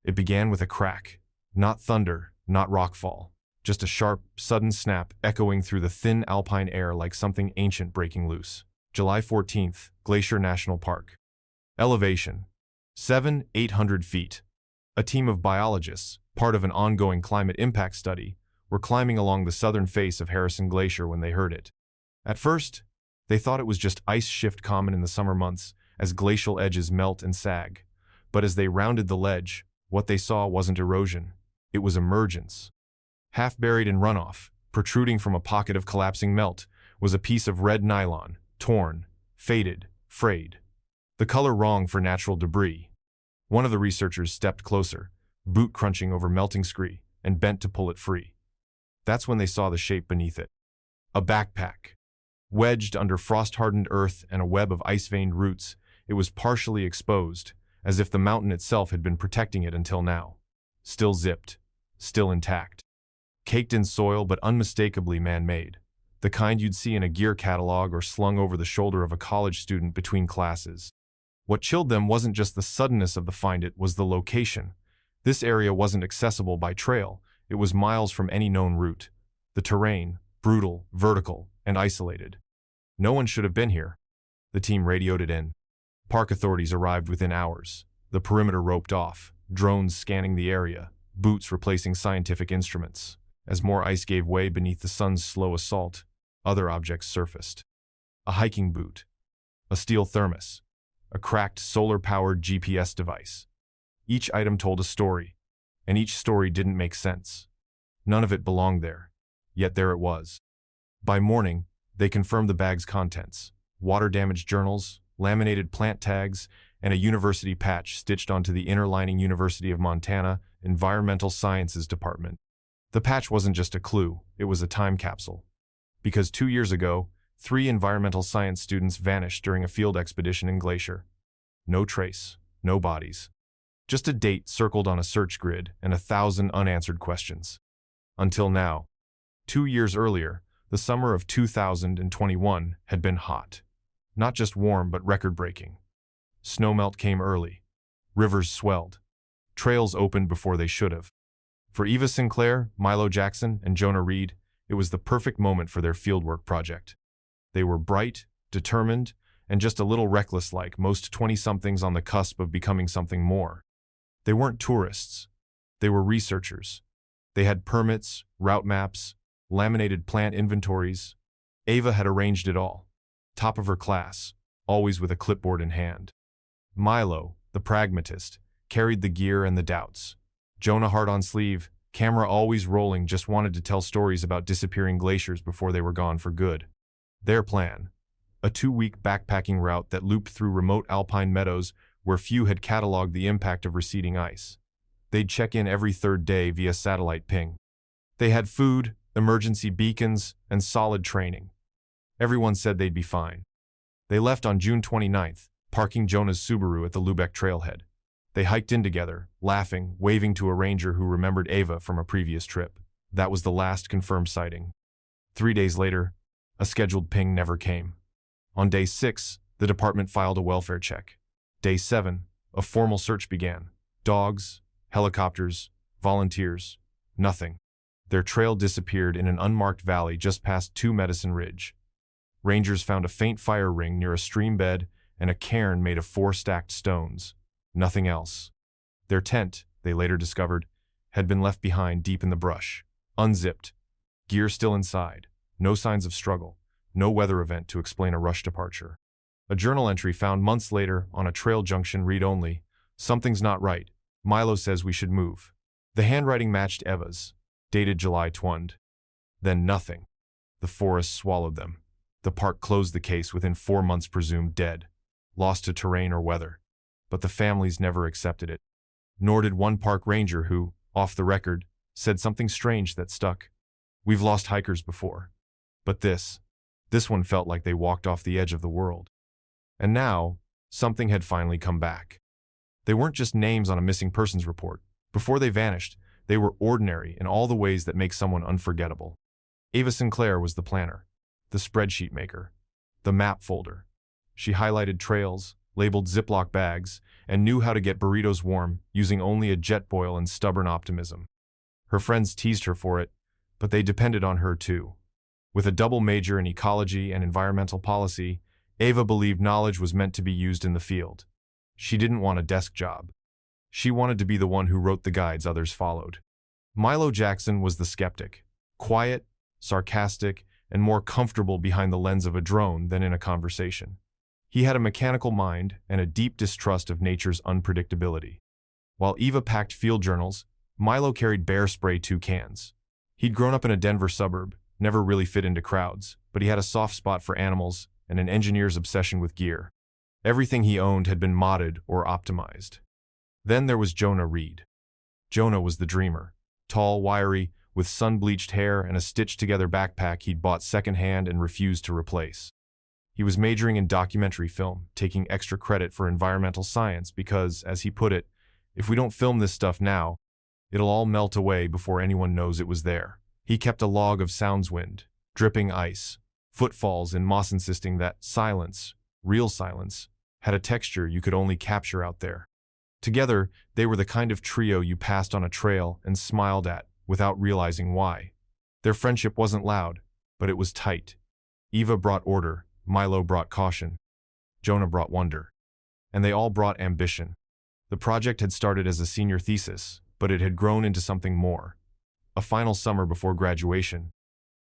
It began with a crack. Not thunder, not rockfall. Just a sharp, sudden snap echoing through the thin alpine air like something ancient breaking loose. July 14th, Glacier National Park. Elevation: 7,800 feet. A team of biologists, part of an ongoing climate impact study, were climbing along the southern face of Harrison Glacier when they heard it. At first, they thought it was just ice shift common in the summer months as glacial edges melt and sag. But as they rounded the ledge, what they saw wasn't erosion. It was emergence. Half buried in runoff, protruding from a pocket of collapsing melt, was a piece of red nylon, torn, faded, frayed. The color wrong for natural debris. One of the researchers stepped closer, boot crunching over melting scree, and bent to pull it free. That's when they saw the shape beneath it. A backpack. Wedged under frost-hardened earth and a web of ice-veined roots, it was partially exposed, as if the mountain itself had been protecting it until now. Still zipped, still intact. Caked in soil but unmistakably man-made. The kind you'd see in a gear catalog or slung over the shoulder of a college student between classes. What chilled them wasn't just the suddenness of the find, it was the location. This area wasn't accessible by trail, it was miles from any known route. The terrain, brutal, vertical, and isolated. No one should have been here. The team radioed it in. Park authorities arrived within hours. The perimeter roped off, drones scanning the area, boots replacing scientific instruments. As more ice gave way beneath the sun's slow assault, other objects surfaced. A hiking boot, a steel thermos, a cracked solar-powered GPS device. Each item told a story, and each story didn't make sense. None of it belonged there, yet there it was. By morning, they confirmed the bag's contents: water-damaged journals, laminated plant tags, and a university patch stitched onto the inner lining University of Montana Environmental Sciences Department. The patch wasn't just a clue, it was a time capsule. Because 2 years ago, 3 environmental science students vanished during a field expedition in Glacier. No trace, no bodies. Just a date circled on a search grid and 1,000 unanswered questions. Until now. 2 years earlier, the summer of 2021 had been hot. Not just warm, but record-breaking. Snowmelt came early. Rivers swelled. Trails opened before they should have. For Eva Sinclair, Milo Jackson, and Jonah Reed, it was the perfect moment for their fieldwork project. They were bright, determined, and just a little reckless like most 20-somethings on the cusp of becoming something more. They weren't tourists. They were researchers. They had permits, route maps, laminated plant inventories. Ava had arranged it all. Top of her class, always with a clipboard in hand. Milo, the pragmatist, carried the gear and the doubts. Jonah, heart on sleeve, camera always rolling, just wanted to tell stories about disappearing glaciers before they were gone for good. Their plan: a 2-week backpacking route that looped through remote alpine meadows where few had cataloged the impact of receding ice. They'd check in every 3rd day via satellite ping. They had food, emergency beacons, and solid training. Everyone said they'd be fine. They left on June 29th, parking Jonah's Subaru at the Lubeck trailhead. They hiked in together, laughing, waving to a ranger who remembered Ava from a previous trip. That was the last confirmed sighting. 3 days later, a scheduled ping never came. On day 6, the department filed a welfare check. Day 7, a formal search began. Dogs, helicopters, volunteers, nothing. Their trail disappeared in an unmarked valley just past 2 Medicine Ridge. Rangers found a faint fire ring near a stream bed and a cairn made of 4 stacked stones. Nothing else. Their tent, they later discovered, had been left behind deep in the brush, unzipped, gear still inside, no signs of struggle, no weather event to explain a rush departure. A journal entry found months later on a trail junction read only, "Something's not right. Milo says we should move." The handwriting matched Eva's, dated July 20. Then nothing. The forest swallowed them. The park closed the case within 4 months, presumed dead, lost to terrain or weather. But the families never accepted it. Nor did one park ranger who, off the record, said something strange that stuck. "We've lost hikers before. But this one felt like they walked off the edge of the world." And now, something had finally come back. They weren't just names on a missing persons report. Before they vanished, they were ordinary in all the ways that make someone unforgettable. Ava Sinclair was the planner, the spreadsheet maker, the map folder. She highlighted trails, labeled Ziploc bags, and knew how to get burritos warm using only a jet boil and stubborn optimism. Her friends teased her for it, but they depended on her too. With a double major in ecology and environmental policy, Ava believed knowledge was meant to be used in the field. She didn't want a desk job. She wanted to be the one who wrote the guides others followed. Milo Jackson was the skeptic, quiet, sarcastic, and more comfortable behind the lens of a drone than in a conversation. He had a mechanical mind and a deep distrust of nature's unpredictability. While Eva packed field journals, Milo carried bear spray 2 cans. He'd grown up in a Denver suburb, never really fit into crowds, but he had a soft spot for animals and an engineer's obsession with gear. Everything he owned had been modded or optimized. Then there was Jonah Reed. Jonah was the dreamer. Tall, wiry, with sun-bleached hair and a stitched-together backpack he'd bought secondhand and refused to replace. He was majoring in documentary film, taking extra credit for environmental science because, as he put it, if we don't film this stuff now, it'll all melt away before anyone knows it was there. He kept a log of sounds: wind, dripping ice, footfalls, and moss, insisting that silence, real silence, had a texture you could only capture out there. Together, they were the kind of trio you passed on a trail and smiled at without realizing why. Their friendship wasn't loud, but it was tight. Eva brought order, Milo brought caution, Jonah brought wonder. And they all brought ambition. The project had started as a senior thesis, but it had grown into something more. A final summer before graduation,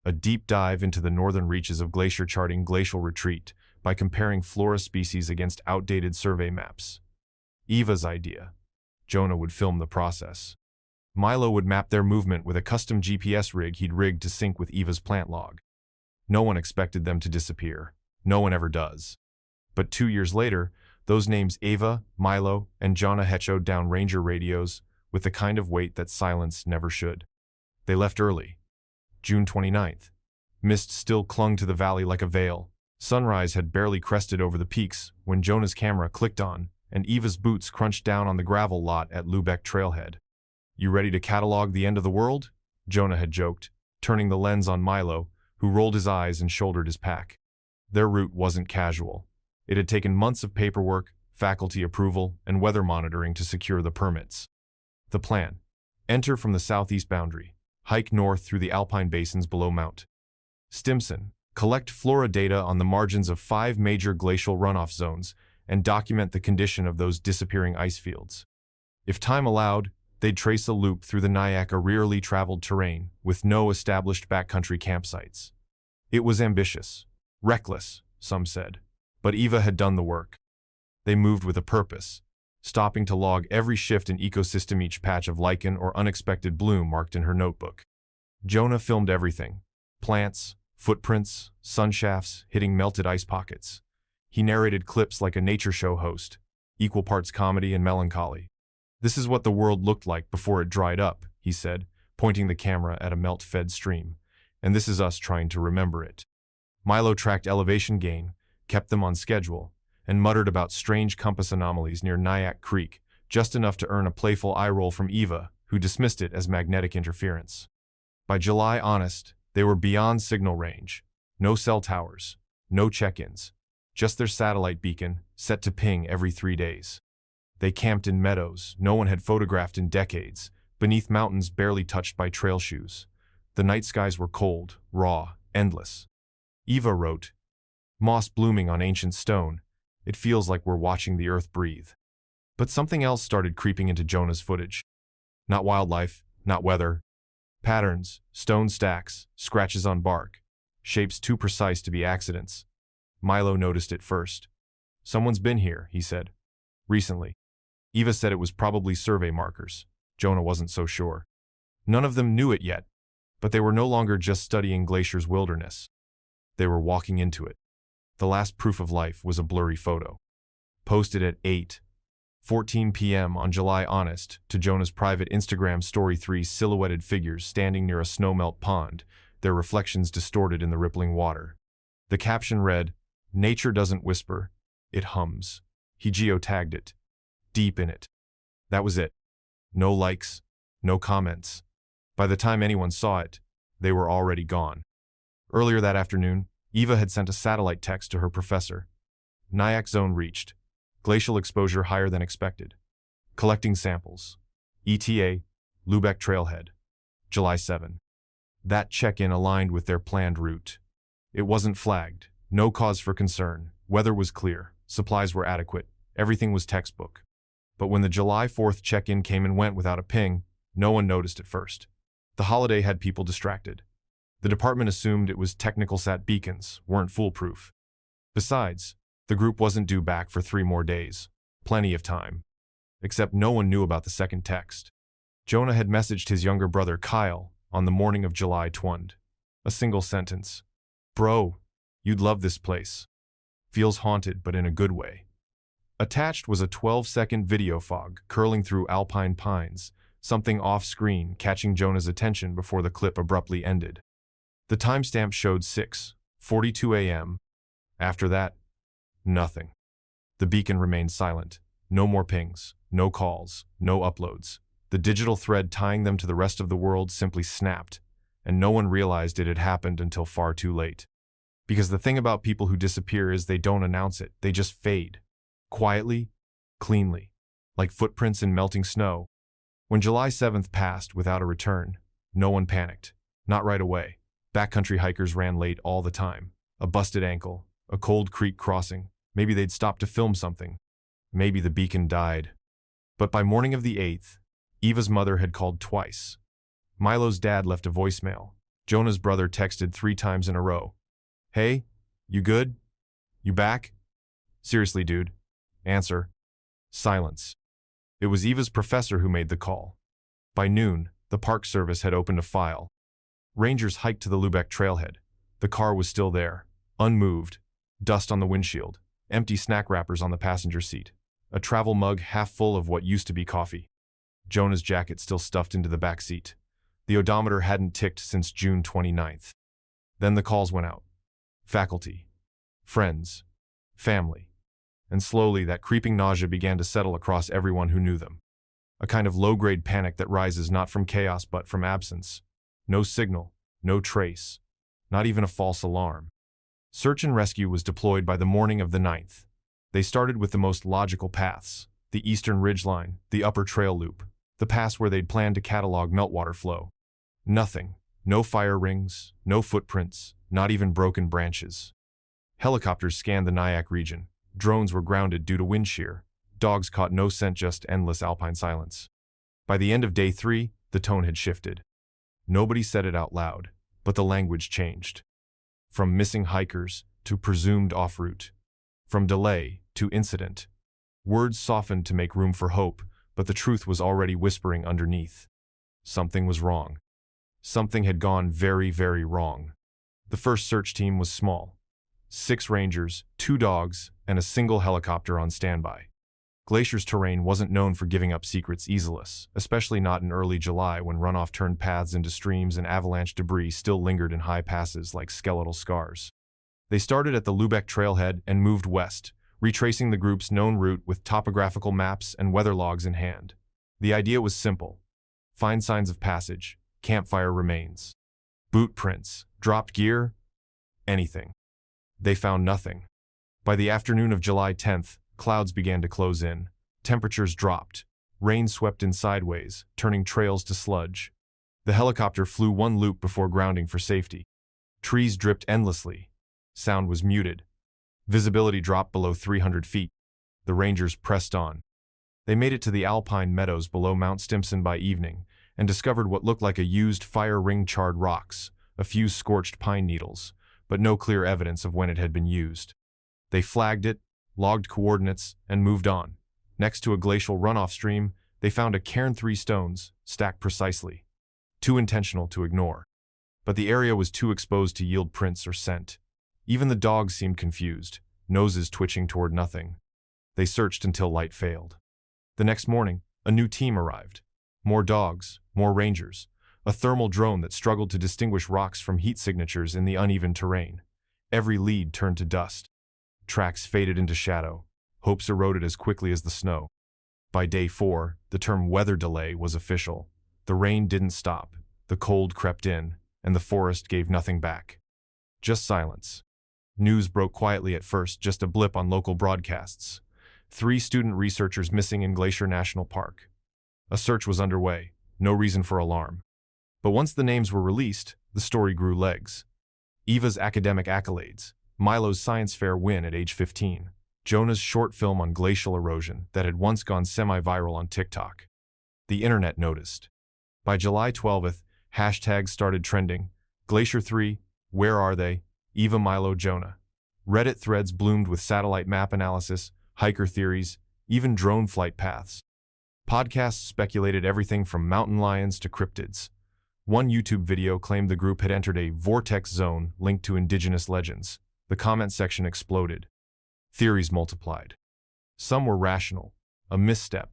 a deep dive into the northern reaches of Glacier, charting glacial retreat by comparing flora species against outdated survey maps. Eva's idea. Jonah would film the process. Milo would map their movement with a custom GPS rig he'd rigged to sync with Eva's plant log. No one expected them to disappear. No one ever does. But 2 years later, those names Ava, Milo, and Jonah echoed down ranger radios with the kind of weight that silence never should. They left early. June 29th. Mist still clung to the valley like a veil. Sunrise had barely crested over the peaks when Jonah's camera clicked on, and Eva's boots crunched down on the gravel lot at Lubeck Trailhead. "You ready to catalog the end of the world?" Jonah had joked, turning the lens on Milo, who rolled his eyes and shouldered his pack. Their route wasn't casual. It had taken months of paperwork, faculty approval, and weather monitoring to secure the permits. The plan: enter from the southeast boundary, hike north through the alpine basins below Mount Stimson, collect flora data on the margins of 5 major glacial runoff zones, and document the condition of those disappearing ice fields. If time allowed, they'd trace a loop through the Nyack, a rarely traveled terrain with no established backcountry campsites. It was ambitious, reckless, some said, but Eva had done the work. They moved with a purpose, stopping to log every shift in ecosystem, each patch of lichen or unexpected bloom marked in her notebook. Jonah filmed everything: plants, footprints, sunshafts hitting melted ice pockets. He narrated clips like a nature show host, equal parts comedy and melancholy. "This is what the world looked like before it dried up," he said, pointing the camera at a melt-fed stream. "And this is us trying to remember it." Milo tracked elevation gain, kept them on schedule, and muttered about strange compass anomalies near Nyack Creek, just enough to earn a playful eye roll from Eva, who dismissed it as magnetic interference. By July honest, they were beyond signal range. No cell towers, no check-ins, just their satellite beacon, set to ping every 3 days. They camped in meadows no one had photographed in decades, beneath mountains barely touched by trail shoes. The night skies were cold, raw, endless. Eva wrote, "Moss blooming on ancient stone. It feels like we're watching the earth breathe." But something else started creeping into Jonah's footage. Not wildlife, not weather. Patterns, stone stacks, scratches on bark, shapes too precise to be accidents. Milo noticed it first. "Someone's been here," he said. "Recently." Eva said it was probably survey markers. Jonah wasn't so sure. None of them knew it yet, but they were no longer just studying Glacier's wilderness. They were walking into it. The last proof of life was a blurry photo. Posted at 8:14 p.m. on July honest to Jonah's private Instagram story, 3 silhouetted figures standing near a snowmelt pond, their reflections distorted in the rippling water. The caption read, "Nature doesn't whisper, it hums." He geotagged it. Deep in it. That was it. No likes, no comments. By the time anyone saw it, they were already gone. Earlier that afternoon, Eva had sent a satellite text to her professor. "Nyack zone reached. Glacial exposure higher than expected. Collecting samples. ETA, Lubeck Trailhead. July 7. That check-in aligned with their planned route. It wasn't flagged. No cause for concern. Weather was clear. Supplies were adequate. Everything was textbook. But when the July 4th check-in came and went without a ping, no one noticed at first. The holiday had people distracted. The department assumed it was technical sat beacons, weren't foolproof. Besides, the group wasn't due back for 3 more days. Plenty of time. Except no one knew about the second text. Jonah had messaged his younger brother Kyle on the morning of July 20. A single sentence. Bro, you'd love this place. Feels haunted, but in a good way. Attached was a 12-second video fog curling through alpine pines, something off-screen catching Jonah's attention before the clip abruptly ended. The timestamp showed 6:42 a.m. After that, nothing. The beacon remained silent. No more pings, no calls, no uploads. The digital thread tying them to the rest of the world simply snapped, and no one realized it had happened until far too late. Because the thing about people who disappear is they don't announce it, they just fade. Quietly, cleanly, like footprints in melting snow. When July 7th passed without a return, no one panicked. Not right away. Backcountry hikers ran late all the time. A busted ankle, a cold creek crossing. Maybe they'd stopped to film something. Maybe the beacon died. But by morning of the 8th, Eva's mother had called twice. Milo's dad left a voicemail. Jonah's brother texted 3 times in a row. Hey, you good? You back? Seriously, dude. Answer. Silence. It was Eva's professor who made the call. By noon, the Park Service had opened a file. Rangers hiked to the Lubeck trailhead. The car was still there, unmoved, dust on the windshield, empty snack wrappers on the passenger seat, a travel mug half full of what used to be coffee. Jonah's jacket still stuffed into the back seat. The odometer hadn't ticked since June 29th. Then the calls went out. Faculty, friends, family. And slowly that creeping nausea began to settle across everyone who knew them. A kind of low-grade panic that rises not from chaos but from absence. No signal, no trace, not even a false alarm. Search and rescue was deployed by the morning of the 9th. They started with the most logical paths, the eastern ridgeline, the upper trail loop, the pass where they'd planned to catalog meltwater flow. Nothing, no fire rings, no footprints, not even broken branches. Helicopters scanned the Nyack region. Drones were grounded due to wind shear. Dogs caught no scent, just endless alpine silence. By the end of day 3, the tone had shifted. Nobody said it out loud, but the language changed. From missing hikers to presumed off route. From delay to incident. Words softened to make room for hope, but the truth was already whispering underneath. Something was wrong. Something had gone very, very wrong. The first search team was small. 6 rangers, 2 dogs, and a single helicopter on standby. Glacier's terrain wasn't known for giving up secrets easily, especially not in early July when runoff turned paths into streams and avalanche debris still lingered in high passes like skeletal scars. They started at the Lubeck trailhead and moved west, retracing the group's known route with topographical maps and weather logs in hand. The idea was simple. Find signs of passage, campfire remains, boot prints, dropped gear, anything. They found nothing. By the afternoon of July 10th, clouds began to close in. Temperatures dropped. Rain swept in sideways, turning trails to sludge. The helicopter flew 1 loop before grounding for safety. Trees dripped endlessly. Sound was muted. Visibility dropped below 300 feet. The Rangers pressed on. They made it to the alpine meadows below Mount Stimson by evening and discovered what looked like a used fire ring charred rocks, a few scorched pine needles, but no clear evidence of when it had been used. They flagged it, logged coordinates, and moved on. Next to a glacial runoff stream, they found a cairn 3 stones, stacked precisely. Too intentional to ignore. But the area was too exposed to yield prints or scent. Even the dogs seemed confused, noses twitching toward nothing. They searched until light failed. The next morning, a new team arrived. More dogs, more rangers, a thermal drone that struggled to distinguish rocks from heat signatures in the uneven terrain. Every lead turned to dust. Tracks faded into shadow. Hopes eroded as quickly as the snow. By day 4, the term weather delay was official. The rain didn't stop, the cold crept in, and the forest gave nothing back. Just silence. News broke quietly at first, just a blip on local broadcasts. 3 student researchers missing in Glacier National Park. A search was underway, no reason for alarm. But once the names were released, the story grew legs. Eva's academic accolades, Milo's science fair win at age 15, Jonah's short film on glacial erosion that had once gone semi-viral on TikTok. The internet noticed. By July 12th, hashtags started trending. Glacier 3, where are they? Eva, Milo, Jonah. Reddit threads bloomed with satellite map analysis, hiker theories, even drone flight paths. Podcasts speculated everything from mountain lions to cryptids. One YouTube video claimed the group had entered a vortex zone linked to indigenous legends. The comment section exploded. Theories multiplied. Some were rational. A misstep,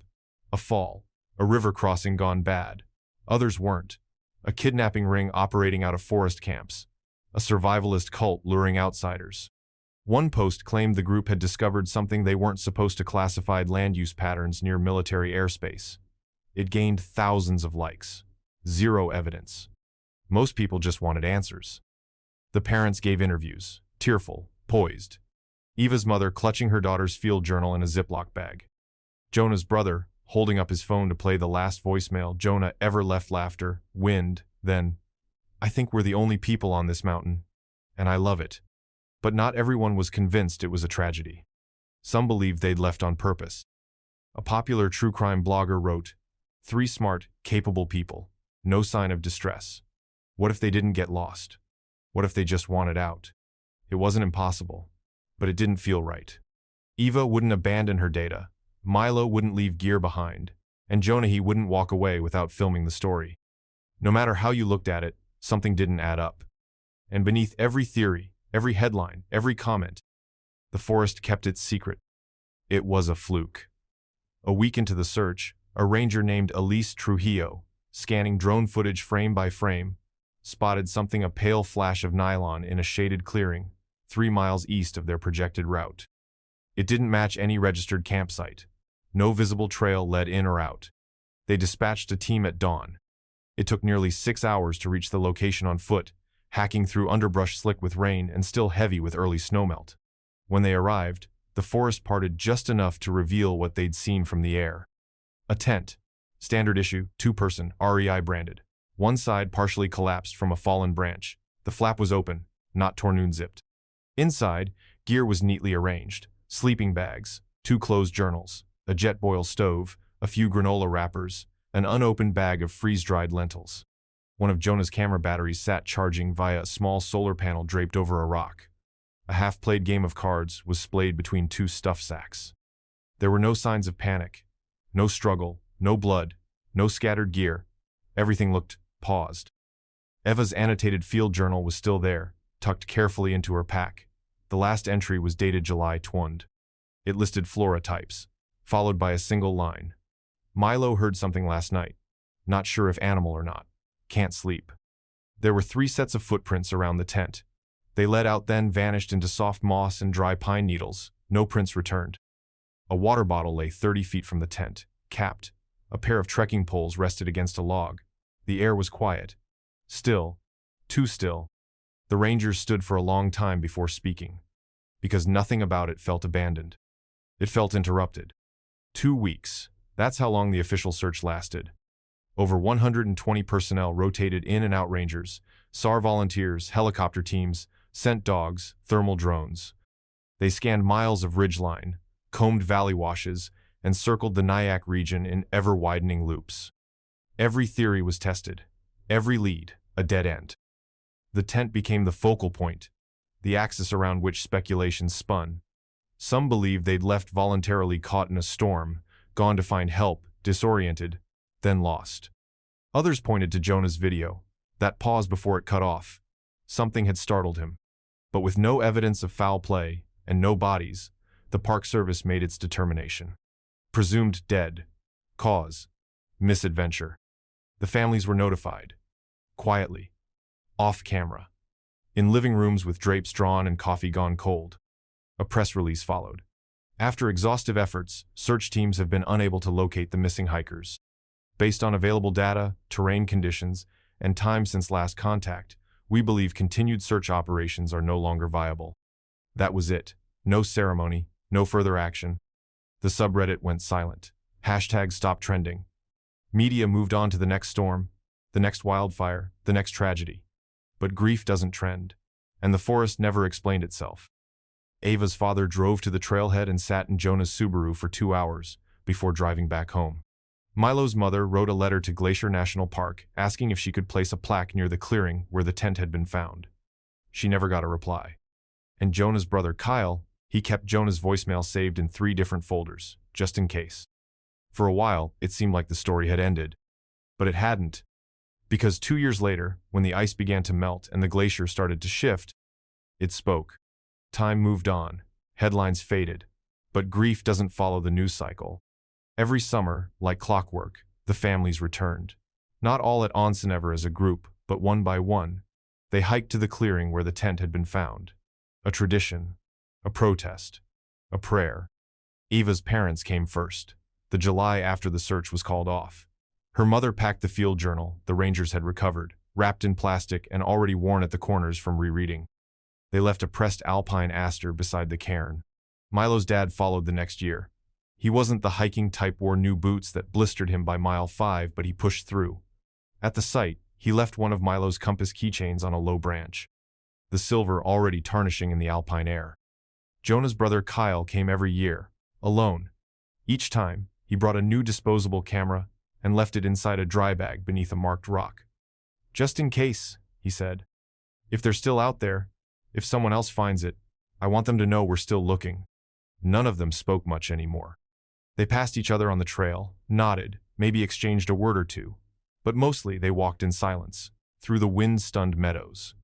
a fall, a river crossing gone bad. Others weren't. A kidnapping ring operating out of forest camps. A survivalist cult luring outsiders. One post claimed the group had discovered something they weren't supposed to: classified land use patterns near military airspace. It gained thousands of likes. Zero evidence. Most people just wanted answers. The parents gave interviews, tearful, poised. Eva's mother clutching her daughter's field journal in a Ziploc bag. Jonah's brother holding up his phone to play the last voicemail Jonah ever left. Laughter, wind, then, "I think we're the only people on this mountain, and I love it." But not everyone was convinced it was a tragedy. Some believed they'd left on purpose. A popular true crime blogger wrote, "3 smart, capable people, no sign of distress. What if they didn't get lost? What if they just wanted out?" It wasn't impossible, but it didn't feel right. Eva wouldn't abandon her data, Milo wouldn't leave gear behind, and Jonah, he wouldn't walk away without filming the story. No matter how you looked at it, something didn't add up. And beneath every theory, every headline, every comment, the forest kept its secret. It was a fluke. A week into the search, a ranger named Elise Trujillo, scanning drone footage frame by frame, spotted something: a pale flash of nylon in a shaded clearing, 3 miles east of their projected route. It didn't match any registered campsite. No visible trail led in or out. They dispatched a team at dawn. It took nearly 6 hours to reach the location on foot, hacking through underbrush slick with rain and still heavy with early snowmelt. When they arrived, the forest parted just enough to reveal what they'd seen from the air. A tent, standard issue, 2-person, REI branded. One side partially collapsed from a fallen branch. The flap was open, not torn zipped. Inside, gear was neatly arranged: sleeping bags, 2 closed journals, a Jetboil stove, a few granola wrappers, an unopened bag of freeze-dried lentils. One of Jonah's camera batteries sat charging via a small solar panel draped over a rock. A half-played game of cards was splayed between 2 stuff sacks. There were no signs of panic, no struggle, no blood, no scattered gear. Everything looked paused. Eva's annotated field journal was still there, tucked carefully into her pack. The last entry was dated July 20. It listed flora types, followed by a single line: "Milo heard something last night. Not sure if animal or not. Can't sleep." There were 3 sets of footprints around the tent. They led out, then vanished into soft moss and dry pine needles. No prints returned. A water bottle lay 30 feet from the tent, capped. A pair of trekking poles rested against a log. The air was quiet. Still. Too still. The rangers stood for a long time before speaking, because nothing about it felt abandoned. It felt interrupted. 2 weeks. That's how long the official search lasted. Over 120 personnel rotated in and out: rangers, SAR volunteers, helicopter teams, scent dogs, thermal drones. They scanned miles of ridgeline, combed valley washes, and circled the Nyack region in ever-widening loops. Every theory was tested, every lead a dead end. The tent became the focal point, the axis around which speculation spun. Some believed they'd left voluntarily, caught in a storm, gone to find help, disoriented, then lost. Others pointed to Jonah's video, that pause before it cut off. Something had startled him. But with no evidence of foul play and no bodies, the Park Service made its determination. Presumed dead. Cause: misadventure. The families were notified. Quietly. Off camera. In living rooms with drapes drawn and coffee gone cold. A press release followed. After exhaustive efforts, search teams have been unable to locate the missing hikers. Based on available data, terrain conditions, and time since last contact, we believe continued search operations are no longer viable. That was it. No ceremony, no further action. The subreddit went silent. Hashtags stopped trending. Media moved on to the next storm, the next wildfire, the next tragedy. But grief doesn't trend, and the forest never explained itself. Ava's father drove to the trailhead and sat in Jonah's Subaru for 2 hours before driving back home. Milo's mother wrote a letter to Glacier National Park asking if she could place a plaque near the clearing where the tent had been found. She never got a reply. And Jonah's brother Kyle, he kept Jonah's voicemail saved in 3 different folders, just in case. For a while, it seemed like the story had ended. But it hadn't. Because 2 years later, when the ice began to melt and the glacier started to shift, it spoke. Time moved on. Headlines faded. But grief doesn't follow the news cycle. Every summer, like clockwork, the families returned. Not all at once and ever as a group, but one by one. They hiked to the clearing where the tent had been found. A tradition. A protest. A prayer. Eva's parents came first, the July after the search was called off. Her mother packed the field journal the rangers had recovered, wrapped in plastic and already worn at the corners from rereading. They left a pressed alpine aster beside the cairn. Milo's dad followed the next year. He wasn't the hiking type, wore new boots that blistered him by mile 5, but he pushed through. At the site, he left one of Milo's compass keychains on a low branch, the silver already tarnishing in the alpine air. Jonah's brother Kyle came every year, alone. Each time, he brought a new disposable camera and left it inside a dry bag beneath a marked rock. "Just in case," he said. "If they're still out there, if someone else finds it, I want them to know we're still looking." None of them spoke much anymore. They passed each other on the trail, nodded, maybe exchanged a word or two, but mostly they walked in silence, through the wind-stunned meadows.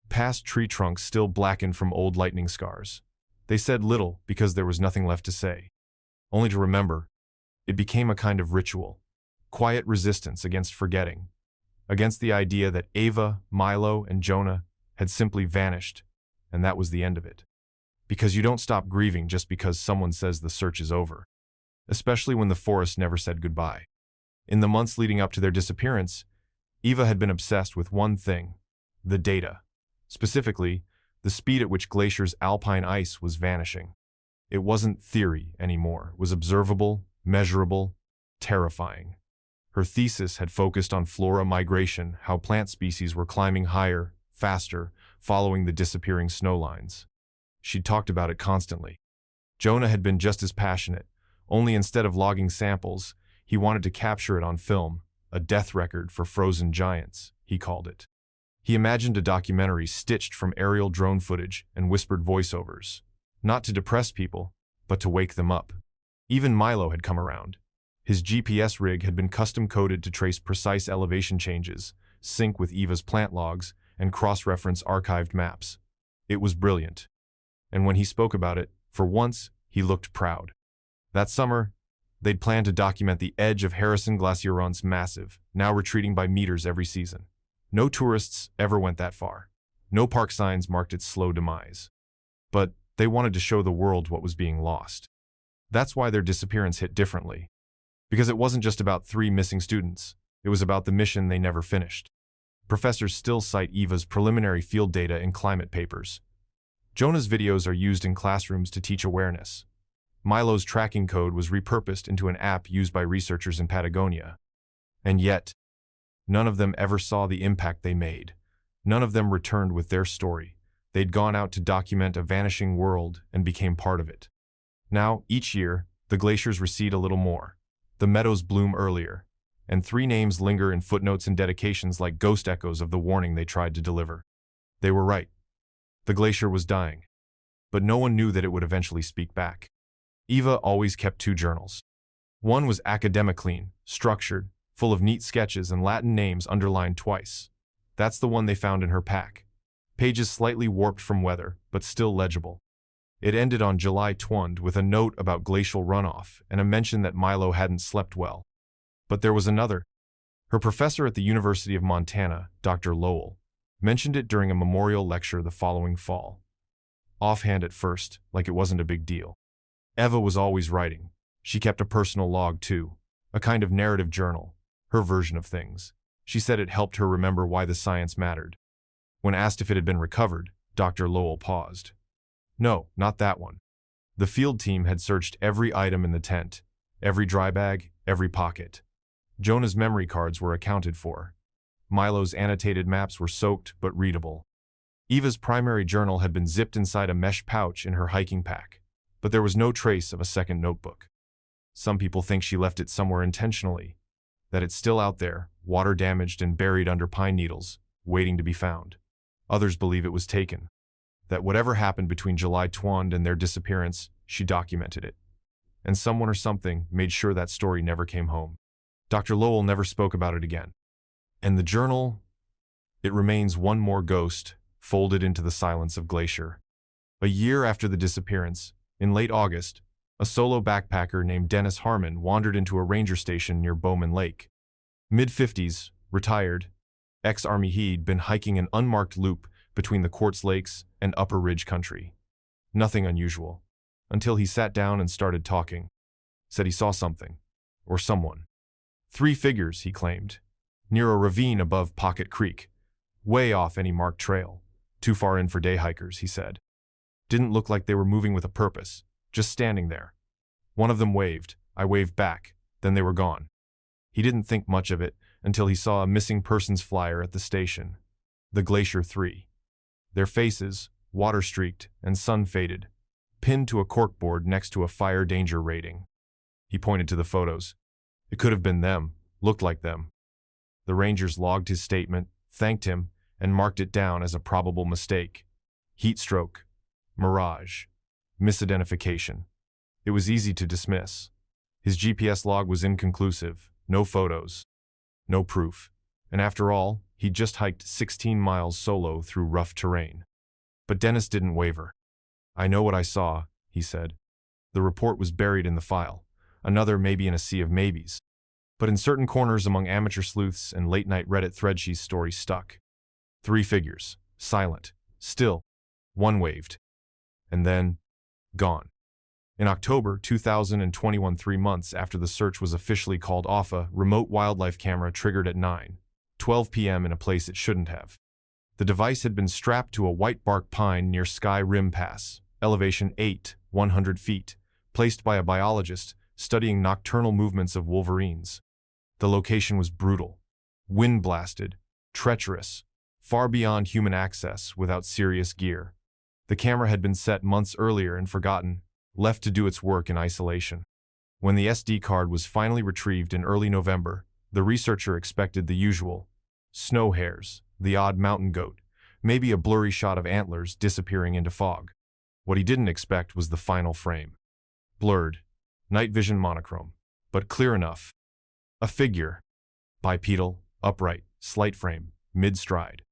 Past tree trunks still blackened from old lightning scars. They said little because there was nothing left to say. Only to remember. It became a kind of ritual. Quiet resistance against forgetting. Against the idea that Ava, Milo, and Jonah had simply vanished, and that was the end of it. Because you don't stop grieving just because someone says the search is over. Especially when the forest never said goodbye. In the months leading up to their disappearance, Eva had been obsessed with one thing: the data. Specifically, the speed at which Glacier's alpine ice was vanishing. It wasn't theory anymore. It was observable, measurable, terrifying. Her thesis had focused on flora migration, how plant species were climbing higher, faster, following the disappearing snow lines. She'd talked about it constantly. Jonah had been just as passionate, only instead of logging samples, he wanted to capture it on film, a death record for frozen giants, he called it. He imagined a documentary stitched from aerial drone footage and whispered voiceovers, not to depress people, but to wake them up. Even Milo had come around. His GPS rig had been custom-coded to trace precise elevation changes, sync with Eva's plant logs, and cross-reference archived maps. It was brilliant. And when he spoke about it, for once, he looked proud. That summer, they'd planned to document the edge of Harrison Glacier's massive, now retreating by meters every season. No tourists ever went that far. No park signs marked its slow demise. But they wanted to show the world what was being lost. That's why their disappearance hit differently. Because it wasn't just about 3 missing students. It was about the mission they never finished. Professors still cite Eva's preliminary field data in climate papers. Jonah's videos are used in classrooms to teach awareness. Milo's tracking code was repurposed into an app used by researchers in Patagonia. And yet, none of them ever saw the impact they made. None of them returned with their story. They'd gone out to document a vanishing world and became part of it. Now, each year, the glaciers recede a little more. The meadows bloom earlier, and 3 names linger in footnotes and dedications like ghost echoes of the warning they tried to deliver. They were right. The glacier was dying. But no one knew that it would eventually speak back. Eva always kept 2 journals. One was academic clean, structured, full of neat sketches and Latin names underlined twice. That's the one they found in her pack. Pages slightly warped from weather, but still legible. It ended on July 20 with a note about glacial runoff and a mention that Milo hadn't slept well. But there was another. Her professor at the University of Montana, Dr. Lowell, mentioned it during a memorial lecture the following fall. Offhand at first, like it wasn't a big deal. Eva was always writing. She kept a personal log too, a kind of narrative journal, her version of things. She said it helped her remember why the science mattered. When asked if it had been recovered, Dr. Lowell paused. "No, not that one. The field team had searched every item in the tent, every dry bag, every pocket. Jonah's memory cards were accounted for. Milo's annotated maps were soaked but readable. Eva's primary journal had been zipped inside a mesh pouch in her hiking pack, but there was no trace of a second notebook. Some people think she left it somewhere intentionally, that it's still out there, water-damaged and buried under pine needles, waiting to be found. Others believe it was taken, that whatever happened between July 20 and their disappearance, she documented it. And someone or something made sure that story never came home. Dr. Lowell never spoke about it again. And the journal? It remains one more ghost, folded into the silence of Glacier. A year after the disappearance, in late August, a solo backpacker named Dennis Harmon wandered into a ranger station near Bowman Lake. Mid-50s, retired, ex-Army, he'd been hiking an unmarked loop between the Quartz Lakes and Upper Ridge Country. Nothing unusual, until he sat down and started talking. Said he saw something, or someone. 3 figures, he claimed, near a ravine above Pocket Creek, way off any marked trail. Too far in for day hikers, he said. Didn't look like they were moving with a purpose, just standing there. One of them waved, I waved back, then they were gone. He didn't think much of it until he saw a missing persons flyer at the station. The Glacier 3. Their faces, water-streaked and sun-faded, pinned to a corkboard next to a fire danger rating. He pointed to the photos. It could have been them, looked like them. The Rangers logged his statement, thanked him, and marked it down as a probable mistake. Heat stroke, mirage, misidentification. It was easy to dismiss. His GPS log was inconclusive, no photos, no proof. And after all, he'd just hiked 16 miles solo through rough terrain. But Dennis didn't waver. I know what I saw, he said. The report was buried in the file, another maybe in a sea of maybes. But in certain corners among amateur sleuths and late-night Reddit threadsheets, story stuck. 3 figures, silent, still. One waved. And then, gone. In October 2021, 3 months after the search was officially called off, a remote wildlife camera triggered at 9:12 p.m. in a place it shouldn't have. The device had been strapped to a white bark pine near Sky Rim Pass, elevation 100 feet, placed by a biologist studying nocturnal movements of wolverines. The location was brutal, wind-blasted, treacherous, far beyond human access without serious gear. The camera had been set months earlier and forgotten, left to do its work in isolation. When the SD card was finally retrieved in early November, the researcher expected the usual: snow hares, the odd mountain goat, maybe a blurry shot of antlers disappearing into fog. What he didn't expect was the final frame. Blurred, night vision monochrome, but clear enough. A figure. Bipedal, upright, slight frame, mid-stride.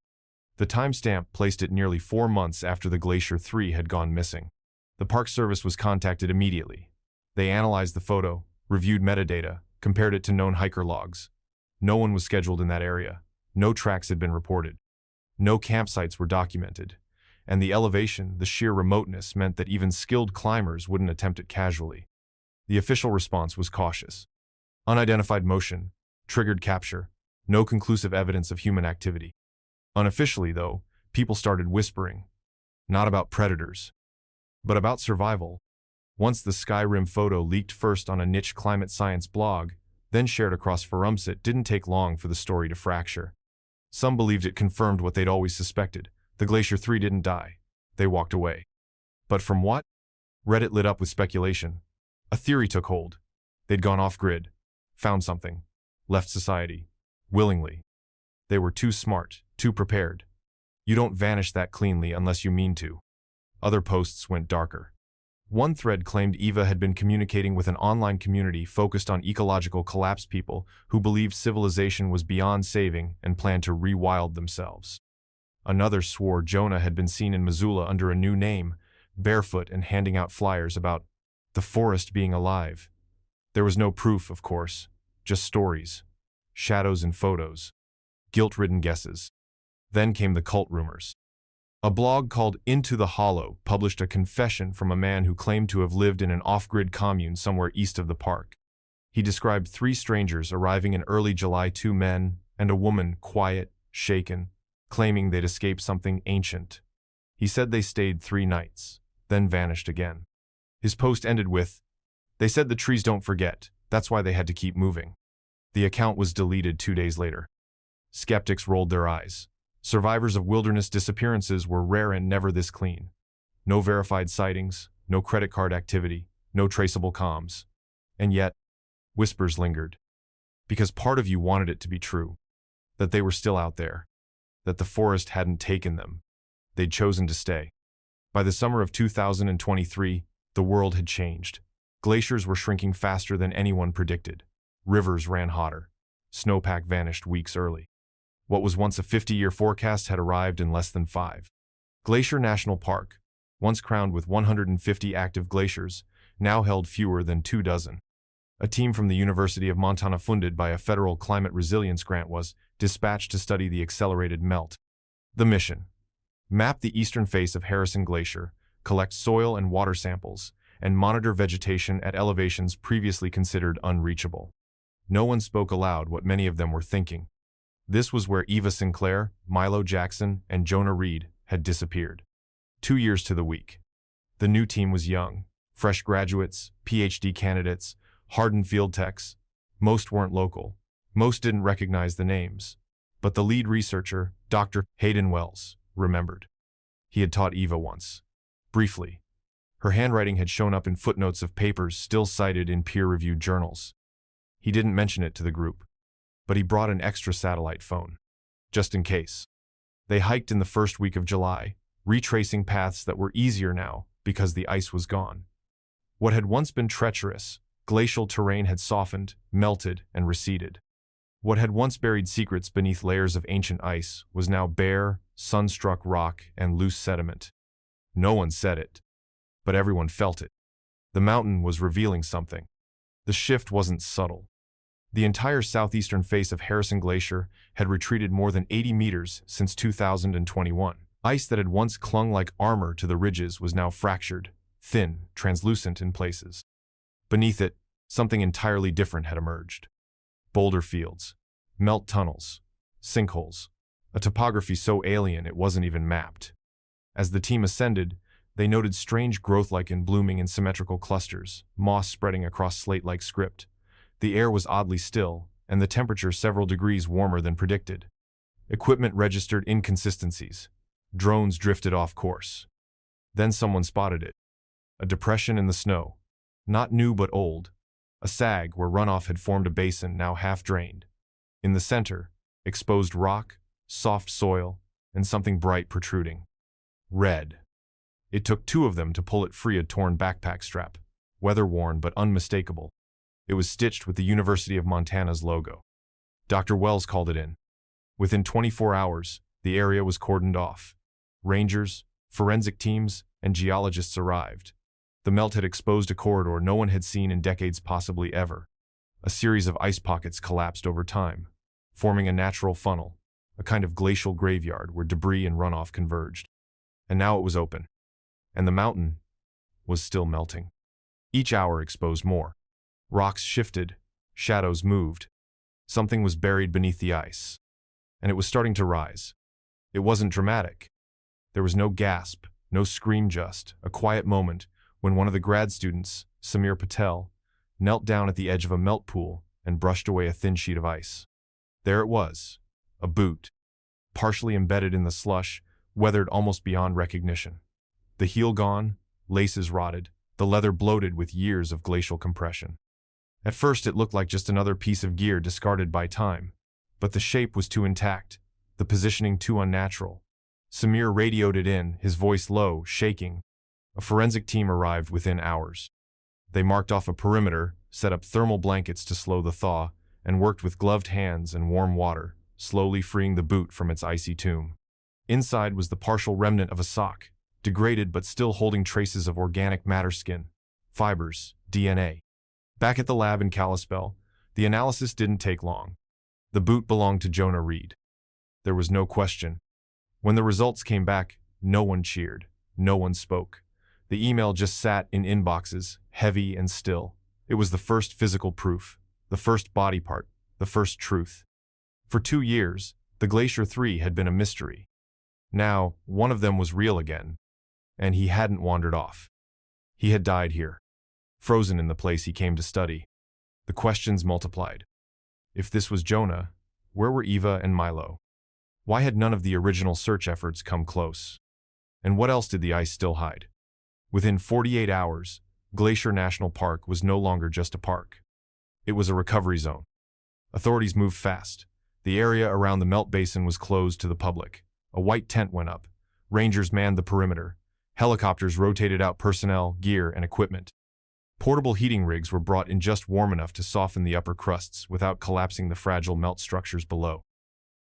The timestamp placed it nearly 4 months after the Glacier 3 had gone missing. The Park Service was contacted immediately. They analyzed the photo, reviewed metadata, compared it to known hiker logs. No one was scheduled in that area. No tracks had been reported. No campsites were documented. And the elevation, the sheer remoteness, meant that even skilled climbers wouldn't attempt it casually. The official response was cautious. Unidentified motion, triggered capture, no conclusive evidence of human activity. Unofficially, though, people started whispering. Not about predators, but about survival. Once the Skyrim photo leaked first on a niche climate science blog, then shared across forums, it didn't take long for the story to fracture. Some believed it confirmed what they'd always suspected. The Glacier 3 didn't die. They walked away. But from what? Reddit lit up with speculation. A theory took hold. They'd gone off-grid, found something, left society, willingly. They were too smart, too prepared. You don't vanish that cleanly unless you mean to. Other posts went darker. One thread claimed Eva had been communicating with an online community focused on ecological collapse people who believed civilization was beyond saving and planned to rewild themselves. Another swore Jonah had been seen in Missoula under a new name, barefoot and handing out flyers about the forest being alive. There was no proof, of course, just stories, shadows and photos, guilt-ridden guesses. Then came the cult rumors. A blog called Into the Hollow published a confession from a man who claimed to have lived in an off-grid commune somewhere east of the park. He described 3 strangers arriving in early July, 2 men and a woman, quiet, shaken, claiming they'd escaped something ancient. He said they stayed 3 nights, then vanished again. His post ended with, "They said the trees don't forget, that's why they had to keep moving." The account was deleted 2 days later. Skeptics rolled their eyes. Survivors of wilderness disappearances were rare and never this clean. No verified sightings, no credit card activity, no traceable comms. And yet, whispers lingered. Because part of you wanted it to be true. That they were still out there. That the forest hadn't taken them. They'd chosen to stay. By the summer of 2023, the world had changed. Glaciers were shrinking faster than anyone predicted. Rivers ran hotter. Snowpack vanished weeks early. What was once a 50-year forecast had arrived in less than 5. Glacier National Park, once crowned with 150 active glaciers, now held fewer than 2 dozen. A team from the University of Montana funded by a federal climate resilience grant was dispatched to study the accelerated melt. The mission: map the eastern face of Harrison Glacier, collect soil and water samples, and monitor vegetation at elevations previously considered unreachable. No one spoke aloud what many of them were thinking. This was where Eva Sinclair, Milo Jackson, and Jonah Reed had disappeared. 2 years to the week. The new team was young. Fresh graduates, PhD candidates, hardened field techs. Most weren't local. Most didn't recognize the names. But the lead researcher, Dr. Hayden Wells, remembered. He had taught Eva once. Briefly. Her handwriting had shown up in footnotes of papers still cited in peer-reviewed journals. He didn't mention it to the group, but he brought an extra satellite phone, just in case. They hiked in the first week of July, retracing paths that were easier now because the ice was gone. What had once been treacherous, glacial terrain had softened, melted, and receded. What had once buried secrets beneath layers of ancient ice was now bare, sun-struck rock and loose sediment. No one said it, but everyone felt it. The mountain was revealing something. The shift wasn't subtle. The entire southeastern face of Harrison Glacier had retreated more than 80 meters since 2021. Ice that had once clung like armor to the ridges was now fractured, thin, translucent in places. Beneath it, something entirely different had emerged. Boulder fields, melt tunnels, sinkholes, a topography so alien it wasn't even mapped. As the team ascended, they noted strange growth lichen blooming in symmetrical clusters, moss spreading across slate-like script. The air was oddly still, and the temperature several degrees warmer than predicted. Equipment registered inconsistencies. Drones drifted off course. Then someone spotted it. A depression in the snow. Not new but old. A sag where runoff had formed a basin now half-drained. In the center, exposed rock, soft soil, and something bright protruding. Red. It took 2 of them to pull it free a torn backpack strap, weather-worn but unmistakable. It was stitched with the University of Montana's logo. Dr. Wells called it in. Within 24 hours, the area was cordoned off. Rangers, forensic teams, and geologists arrived. The melt had exposed a corridor no one had seen in decades, possibly ever. A series of ice pockets collapsed over time, forming a natural funnel, a kind of glacial graveyard where debris and runoff converged. And now it was open. And the mountain was still melting. Each hour exposed more. Rocks shifted, shadows moved. Something was buried beneath the ice. And it was starting to rise. It wasn't dramatic. There was no gasp, no scream, just a quiet moment when one of the grad students, Samir Patel, knelt down at the edge of a melt pool and brushed away a thin sheet of ice. There it was, a boot, partially embedded in the slush, weathered almost beyond recognition. The heel gone, laces rotted, the leather bloated with years of glacial compression. At first it looked like just another piece of gear discarded by time, but the shape was too intact, the positioning too unnatural. Samir radioed it in, his voice low, shaking. A forensic team arrived within hours. They marked off a perimeter, set up thermal blankets to slow the thaw, and worked with gloved hands and warm water, slowly freeing the boot from its icy tomb. Inside was the partial remnant of a sock, degraded but still holding traces of organic matter, skin, fibers, DNA. Back at the lab in Kalispell, the analysis didn't take long. The boot belonged to Jonah Reed. There was no question. When the results came back, no one cheered, no one spoke. The email just sat in inboxes, heavy and still. It was the first physical proof, the first body part, the first truth. For 2 years, the Glacier 3 had been a mystery. Now, one of them was real again, and he hadn't wandered off. He had died here, frozen in the place he came to study. The questions multiplied. If this was Jonah, where were Eva and Milo? Why had none of the original search efforts come close? And what else did the ice still hide? Within 48 hours, Glacier National Park was no longer just a park. It was a recovery zone. Authorities moved fast. The area around the melt basin was closed to the public. A white tent went up. Rangers manned the perimeter. Helicopters rotated out personnel, gear, and equipment. Portable heating rigs were brought in just warm enough to soften the upper crusts without collapsing the fragile melt structures below.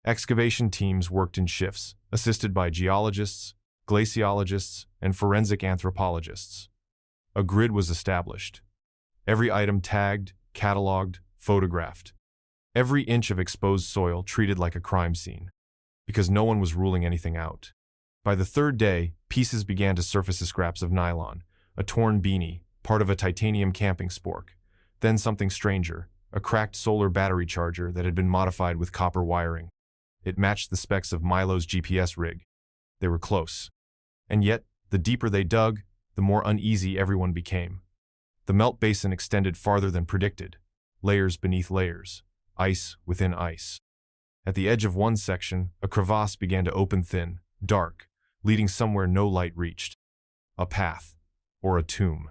Excavation teams worked in shifts, assisted by geologists, glaciologists, and forensic anthropologists. A grid was established. Every item tagged, cataloged, photographed. Every inch of exposed soil treated like a crime scene, because no one was ruling anything out. By the third day, pieces began to surface as scraps of nylon, a torn beanie, part of a titanium camping spork, then something stranger, a cracked solar battery charger that had been modified with copper wiring. It matched the specs of Milo's GPS rig. They were close. And yet, the deeper they dug, the more uneasy everyone became. The melt basin extended farther than predicted, layers beneath layers, ice within ice. At the edge of one section, a crevasse began to open thin, dark, leading somewhere no light reached. A path, or a tomb.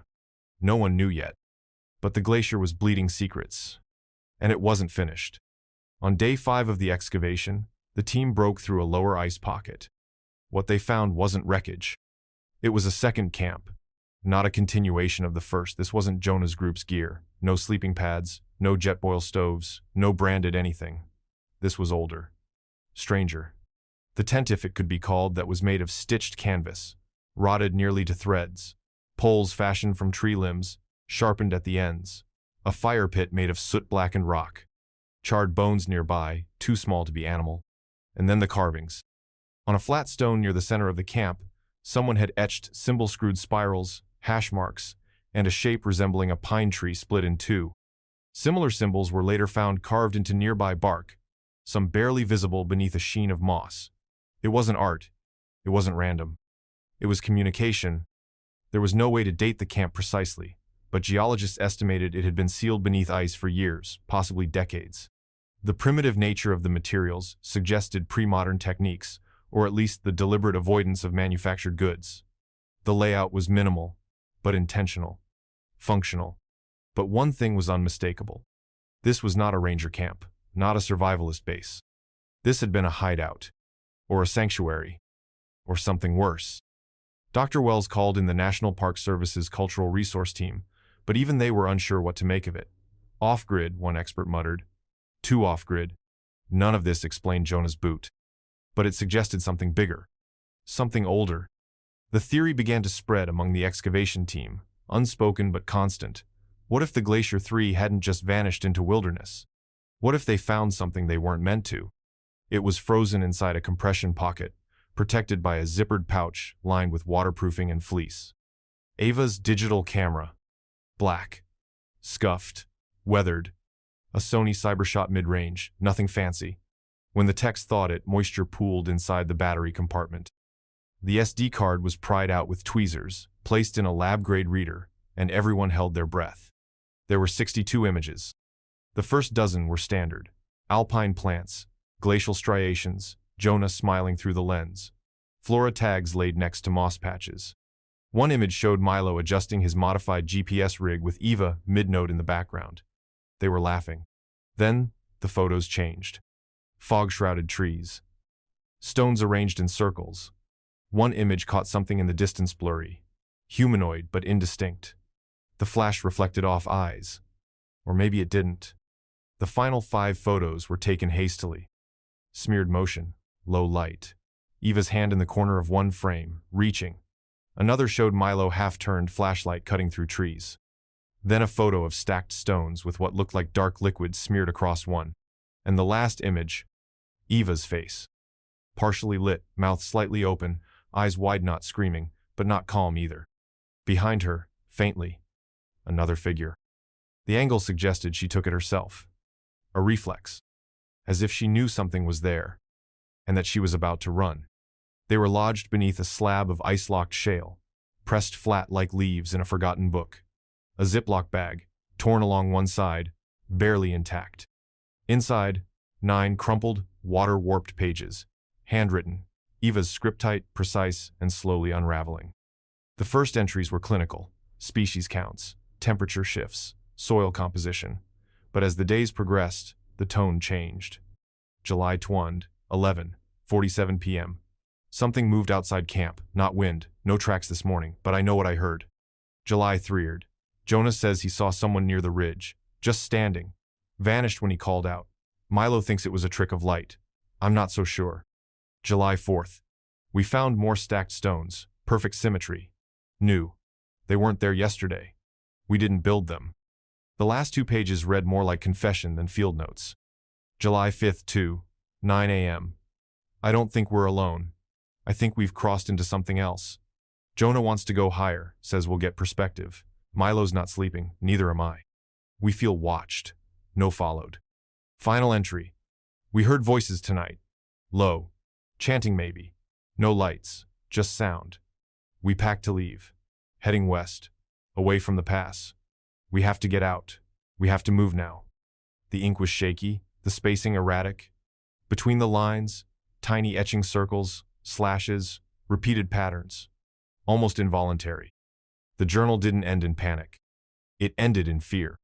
No one knew yet. But the glacier was bleeding secrets. And it wasn't finished. On day 5 of the excavation, the team broke through a lower ice pocket. What they found wasn't wreckage. It was a second camp, not a continuation of the first. This wasn't Jonah's group's gear. No sleeping pads, no jet boil stoves, no branded anything. This was older. Stranger. The tent, if it could be called, that was made of stitched canvas, rotted nearly to threads, poles fashioned from tree limbs, sharpened at the ends, a fire pit made of soot-blackened rock, charred bones nearby, too small to be animal, and then the carvings. On a flat stone near the center of the camp, someone had etched symbol-screwed spirals, hash marks, and a shape resembling a pine tree split in two. Similar symbols were later found carved into nearby bark, some barely visible beneath a sheen of moss. It wasn't art. It wasn't random. It was communication. There was no way to date the camp precisely, but geologists estimated it had been sealed beneath ice for years, possibly decades. The primitive nature of the materials suggested pre-modern techniques, or at least the deliberate avoidance of manufactured goods. The layout was minimal, but intentional, functional. But one thing was unmistakable. This was not a ranger camp, not a survivalist base. This had been a hideout, or a sanctuary, or something worse. Dr. Wells called in the National Park Service's Cultural Resource Team, but even they were unsure what to make of it. Off-grid, one expert muttered. Too off-grid. None of this explained Jonah's boot. But it suggested something bigger, something older. The theory began to spread among the excavation team, unspoken but constant. What if the Glacier 3 hadn't just vanished into wilderness? What if they found something they weren't meant to? It was frozen inside a compression pocket, protected by a zippered pouch lined with waterproofing and fleece. Ava's digital camera. Black. Scuffed. Weathered. A Sony Cybershot mid-range, nothing fancy. When the techs thawed it, moisture pooled inside the battery compartment. The SD card was pried out with tweezers, placed in a lab-grade reader, and everyone held their breath. There were 62 images. The first dozen were standard. Alpine plants, glacial striations, Jonah smiling through the lens. Flora tags laid next to moss patches. One image showed Milo adjusting his modified GPS rig with Eva mid-note in the background. They were laughing. Then, the photos changed. Fog-shrouded trees. Stones arranged in circles. One image caught something in the distance blurry. Humanoid, but indistinct. The flash reflected off eyes. Or maybe it didn't. The final 5 photos were taken hastily. Smeared motion, low light. Eva's hand in the corner of one frame, reaching. Another showed Milo half-turned flashlight cutting through trees. Then a photo of stacked stones with what looked like dark liquid smeared across one. And the last image, Eva's face. Partially lit, mouth slightly open, eyes wide, not screaming, but not calm either. Behind her, faintly, another figure. The angle suggested she took it herself. A reflex. As if she knew something was there, and that she was about to run. They were lodged beneath a slab of ice-locked shale, pressed flat like leaves in a forgotten book. A Ziploc bag, torn along one side, barely intact. Inside, 9 crumpled, water-warped pages, handwritten, Eva's script-tight, precise, and slowly unraveling. The first entries were clinical: species counts, temperature shifts, soil composition. But as the days progressed, the tone changed. July 20, 11:47 p.m. Something moved outside camp, not wind, no tracks this morning, but I know what I heard. July 3rd. Jonas says he saw someone near the ridge, just standing. Vanished when he called out. Milo thinks it was a trick of light. I'm not so sure. July 4th. We found more stacked stones, perfect symmetry. New. They weren't there yesterday. We didn't build them. The last 2 pages read more like confession than field notes. July 5th, 9 a.m. I don't think we're alone. I think we've crossed into something else. Jonah wants to go higher, says we'll get perspective. Milo's not sleeping, neither am I. We feel watched. No followed. Final entry. We heard voices tonight. Low. Chanting maybe. No lights. Just sound. We pack to leave. Heading west. Away from the pass. We have to get out. We have to move now. The ink was shaky, the spacing erratic. Between the lines, tiny etching circles, slashes, repeated patterns. Almost involuntary. The journal didn't end in panic. It ended in fear.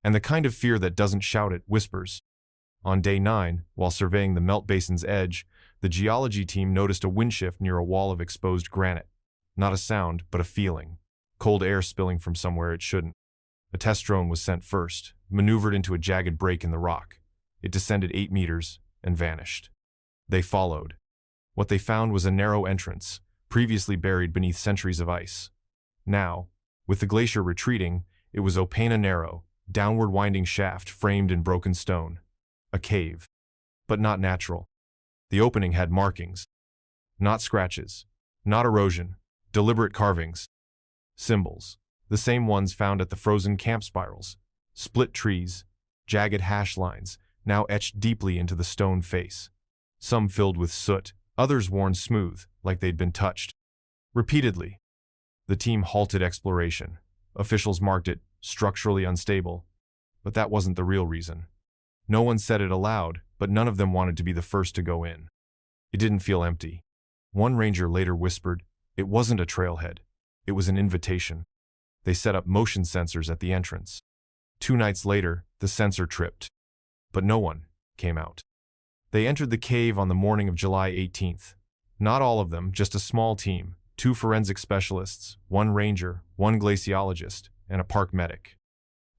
And the kind of fear that doesn't shout, it whispers. On day 9, while surveying the melt basin's edge, the geology team noticed a wind shift near a wall of exposed granite. Not a sound, but a feeling. Cold air spilling from somewhere it shouldn't. A test drone was sent first, maneuvered into a jagged break in the rock. It descended 8 meters and vanished. They followed. What they found was a narrow entrance, previously buried beneath centuries of ice. Now, with the glacier retreating, it was opaque, a narrow, downward winding shaft framed in broken stone. A cave. But not natural. The opening had markings. Not scratches. Not erosion. Deliberate carvings. Symbols. The same ones found at the frozen camp spirals. Split trees. Jagged hash lines, now etched deeply into the stone face. Some filled with soot, others worn smooth, like they'd been touched. Repeatedly. The team halted exploration. Officials marked it structurally unstable. But that wasn't the real reason. No one said it aloud, but none of them wanted to be the first to go in. It didn't feel empty. One ranger later whispered, it wasn't a trailhead. It was an invitation. They set up motion sensors at the entrance. 2 nights later, the sensor tripped. But no one came out. They entered the cave on the morning of July 18th. Not all of them, just a small team, 2 forensic specialists, 1 ranger, 1 glaciologist, and a park medic.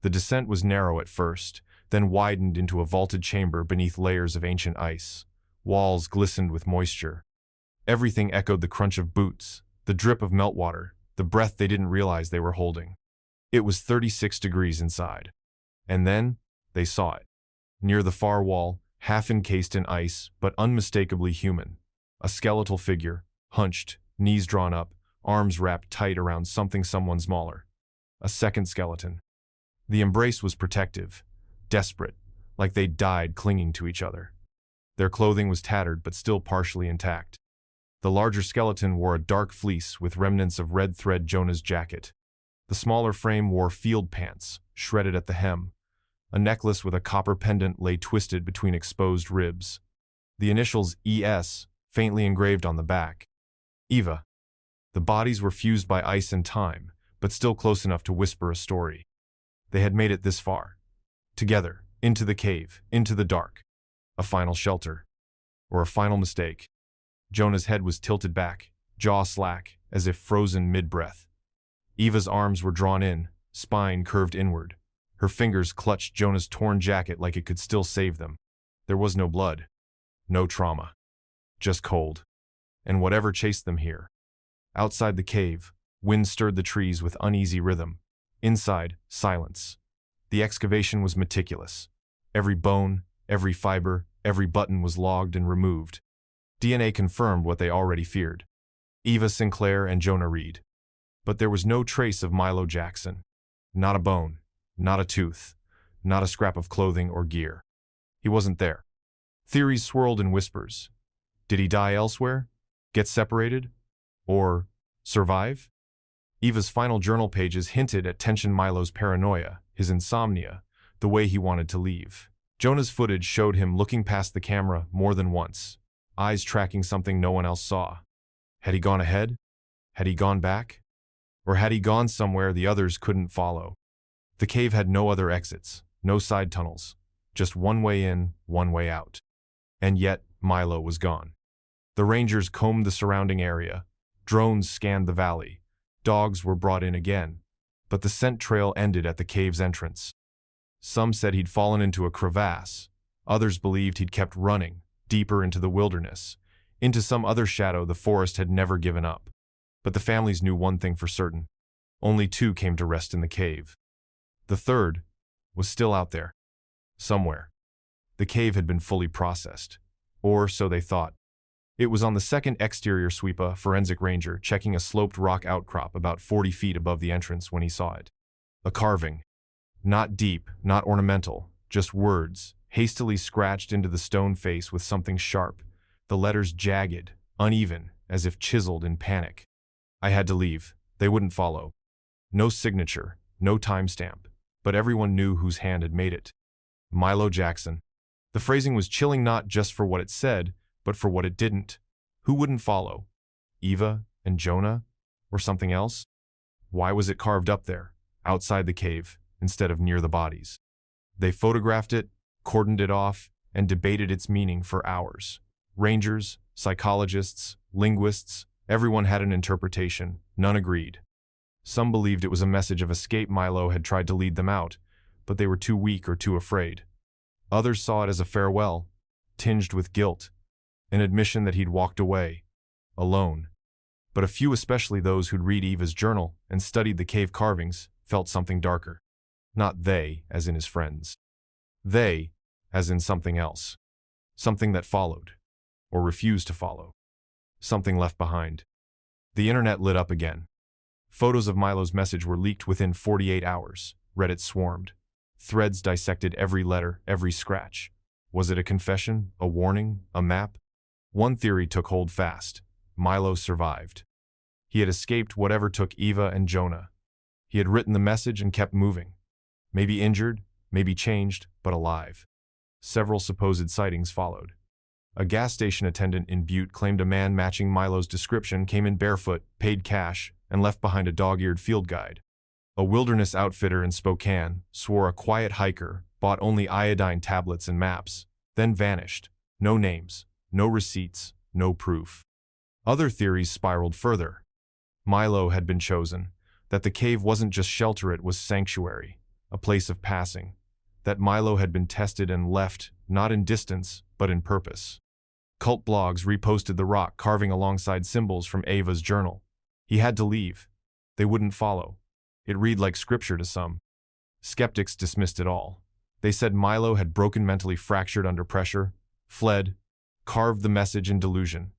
The descent was narrow at first, then widened into a vaulted chamber beneath layers of ancient ice. Walls glistened with moisture. Everything echoed the crunch of boots, the drip of meltwater, the breath they didn't realize they were holding. It was 36 degrees inside. And then, they saw it. Near the far wall, half encased in ice, but unmistakably human. A skeletal figure, hunched, knees drawn up, arms wrapped tight around someone smaller. A second skeleton. The embrace was protective, desperate, like they'd died clinging to each other. Their clothing was tattered but still partially intact. The larger skeleton wore a dark fleece with remnants of red thread Jonah's jacket. The smaller frame wore field pants, shredded at the hem. A necklace with a copper pendant lay twisted between exposed ribs. The initials ES, faintly engraved on the back. Eva. The bodies were fused by ice and time, but still close enough to whisper a story. They had made it this far. Together, into the cave, into the dark. A final shelter. Or a final mistake. Jonah's head was tilted back, jaw slack, as if frozen mid-breath. Eva's arms were drawn in, spine curved inward. Her fingers clutched Jonah's torn jacket like it could still save them. There was no blood. No trauma. Just cold. And whatever chased them here. Outside the cave, wind stirred the trees with uneasy rhythm. Inside, silence. The excavation was meticulous. Every bone, every fiber, every button was logged and removed. DNA confirmed what they already feared. Eva Sinclair and Jonah Reed. But there was no trace of Milo Jackson. Not a bone, not a tooth, not a scrap of clothing or gear. He wasn't there. Theories swirled in whispers. Did he die elsewhere? Get separated? Or survive? Eva's final journal pages hinted at tension Milo's paranoia, his insomnia, the way he wanted to leave. Jonah's footage showed him looking past the camera more than once, eyes tracking something no one else saw. Had he gone ahead? Had he gone back? Or had he gone somewhere the others couldn't follow? The cave had no other exits, no side tunnels, just one way in, one way out. And yet, Milo was gone. The rangers combed the surrounding area. Drones scanned the valley. Dogs were brought in again. But the scent trail ended at the cave's entrance. Some said he'd fallen into a crevasse. Others believed he'd kept running, deeper into the wilderness, into some other shadow the forest had never given up. But the families knew one thing for certain. Only 2 came to rest in the cave. The third was still out there. Somewhere. The cave had been fully processed. Or so they thought. It was on the second exterior sweep, a forensic ranger checking a sloped rock outcrop about 40 feet above the entrance when he saw it. A carving. Not deep, not ornamental, just words, hastily scratched into the stone face with something sharp, the letters jagged, uneven, as if chiseled in panic. I had to leave. They wouldn't follow. No signature, no timestamp, but everyone knew whose hand had made it. Milo Jackson. The phrasing was chilling not just for what it said, but for what it didn't. Who wouldn't follow? Eva and Jonah? Or something else? Why was it carved up there, outside the cave, instead of near the bodies? They photographed it, cordoned it off, and debated its meaning for hours. Rangers, psychologists, linguists, everyone had an interpretation, none agreed. Some believed it was a message of escape Milo had tried to lead them out, but they were too weak or too afraid. Others saw it as a farewell, tinged with guilt, an admission that he'd walked away, alone. But a few, especially those who'd read Eva's journal and studied the cave carvings, felt something darker. Not they, as in his friends. They, as in something else. Something that followed, or refused to follow. Something left behind. The internet lit up again. Photos of Milo's message were leaked within 48 hours. Reddit swarmed. Threads dissected every letter, every scratch. Was it a confession, a warning, a map? One theory took hold fast. Milo survived. He had escaped whatever took Eva and Jonah. He had written the message and kept moving. Maybe injured, maybe changed, but alive. Several supposed sightings followed. A gas station attendant in Butte claimed a man matching Milo's description came in barefoot, paid cash, and left behind a dog-eared field guide. A wilderness outfitter in Spokane swore a quiet hiker bought only iodine tablets and maps, then vanished. No names, no receipts, no proof. Other theories spiraled further. Milo had been chosen, that the cave wasn't just shelter, it was sanctuary, a place of passing, that Milo had been tested and left, not in distance, but in purpose. Cult blogs reposted the rock carving alongside symbols from Eva's journal. He had to leave. They wouldn't follow. It read like scripture to some. Skeptics dismissed it all. They said Milo had broken, mentally fractured under pressure, fled, carved the message in delusion.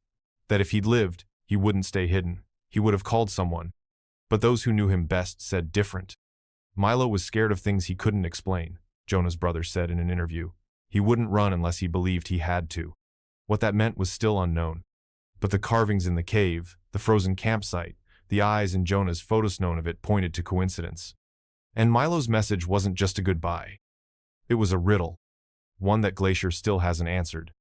That if he'd lived, he wouldn't stay hidden. He would have called someone. But those who knew him best said different. Milo was scared of things he couldn't explain, Jonah's brother said in an interview. He wouldn't run unless he believed he had to. What that meant was still unknown. But the carvings in the cave, the frozen campsite, the eyes in Jonah's photos known of it pointed to coincidence. And Milo's message wasn't just a goodbye. It was a riddle, one that Glacier still hasn't answered.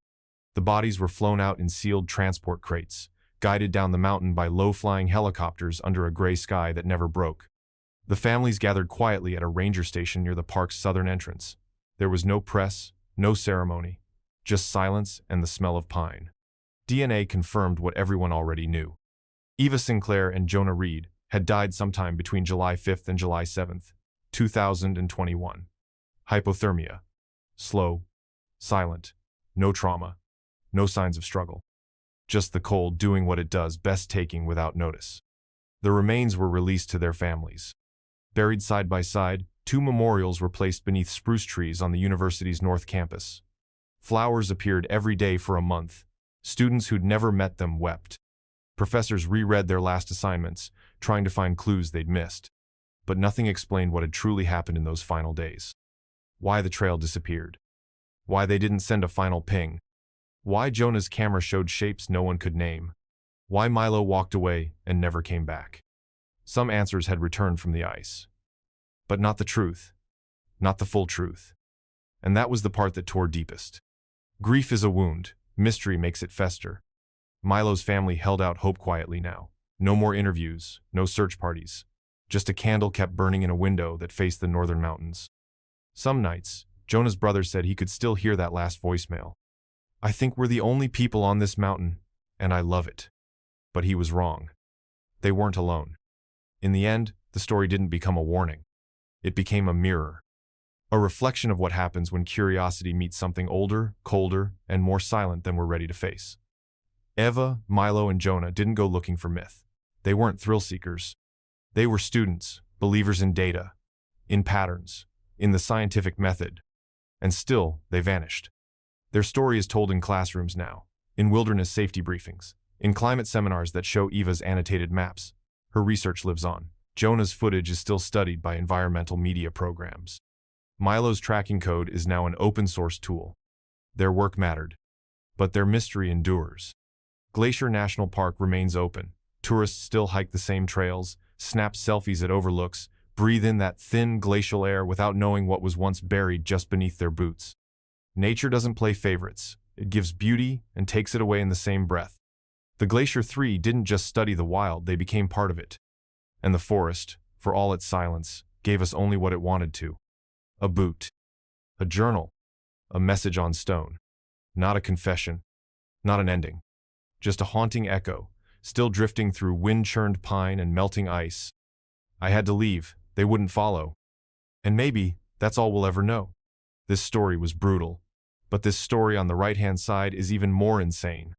The bodies were flown out in sealed transport crates, guided down the mountain by low-flying helicopters under a gray sky that never broke. The families gathered quietly at a ranger station near the park's southern entrance. There was no press, no ceremony, just silence and the smell of pine. DNA confirmed what everyone already knew. Eva Sinclair and Jonah Reed had died sometime between July 5th and July 7th, 2021. Hypothermia. Slow, silent, no trauma, no signs of struggle. Just the cold doing what it does best, taking without notice. The remains were released to their families. Buried side by side, 2 memorials were placed beneath spruce trees on the university's north campus. Flowers appeared every day for a month. Students who'd never met them wept. Professors reread their last assignments, trying to find clues they'd missed. But nothing explained what had truly happened in those final days. Why the trail disappeared. Why they didn't send a final ping. Why Jonah's camera showed shapes no one could name. Why Milo walked away and never came back. Some answers had returned from the ice. But not the truth. Not the full truth. And that was the part that tore deepest. Grief is a wound. Mystery makes it fester. Milo's family held out hope quietly now. No more interviews, no search parties. Just a candle kept burning in a window that faced the northern mountains. Some nights, Jonah's brother said he could still hear that last voicemail. "I think we're the only people on this mountain, and I love it." But he was wrong. They weren't alone. In the end, the story didn't become a warning. It became a mirror. A reflection of what happens when curiosity meets something older, colder, and more silent than we're ready to face. Eva, Milo, and Jonah didn't go looking for myth. They weren't thrill seekers. They were students, believers in data, in patterns, in the scientific method. And still, they vanished. Their story is told in classrooms now, in wilderness safety briefings, in climate seminars that show Eva's annotated maps. Her research lives on. Jonah's footage is still studied by environmental media programs. Milo's tracking code is now an open-source tool. Their work mattered, but their mystery endures. Glacier National Park remains open. Tourists still hike the same trails, snap selfies at overlooks, breathe in that thin glacial air without knowing what was once buried just beneath their boots. Nature doesn't play favorites. It gives beauty and takes it away in the same breath. The Glacier 3 didn't just study the wild, they became part of it. And the forest, for all its silence, gave us only what it wanted to. A boot. A journal. A message on stone. Not a confession. Not an ending. Just a haunting echo, still drifting through wind-churned pine and melting ice. I had to leave. They wouldn't follow. And maybe that's all we'll ever know. This story was brutal. But this story on the right-hand side is even more insane.